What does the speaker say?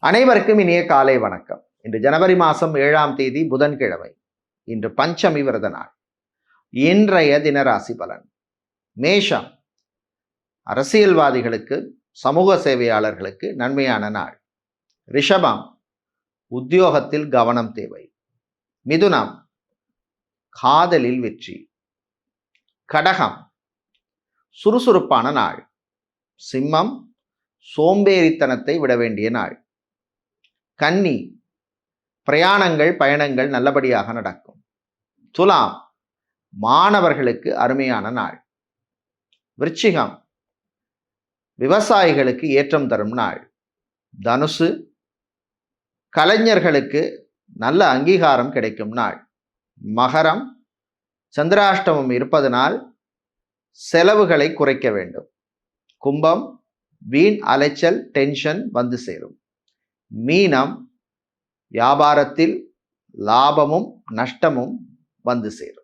அனைவருக்கும் இனிய காலை வணக்கம். இன்று ஜனவரி மாதம் 7ஆம் தேதி புதன்கிழமை. இன்று பஞ்சமி விரத நாள். இன்றைய தினராசி பலன். மேஷம், அரசியல்வாதிகளுக்கு, சமூக சேவையாளர்களுக்கு நன்மையான நாள். ரிஷபம், உத்தியோகத்தில் கவனம் தேவை. மிதுனம், காதலில் வெற்றி. கடகம், சுறுசுறுப்பான நாள். சிம்மம், சோம்பேறித்தனத்தை விட வேண்டிய நாள். கன்னி, பிரயாணங்கள் பயணங்கள் நல்லபடியாக நடக்கும். துலாம், மாணவர்களுக்கு அருமையான நாள். விருச்சிகம், விவசாயிகளுக்கு ஏற்றம் தரும் நாள். தனுசு, கலைஞர்களுக்கு நல்ல அங்கீகாரம் கிடைக்கும் நாள். மகரம், சந்திராஷ்டமம் இருப்பதனால் செலவுகளை குறைக்க வேண்டும். கும்பம், வீண் அலைச்சல் டென்ஷன் வந்து சேரும். மீனம், வியாபாரத்தில் லாபமும் நஷ்டமும் வந்து சேரும்.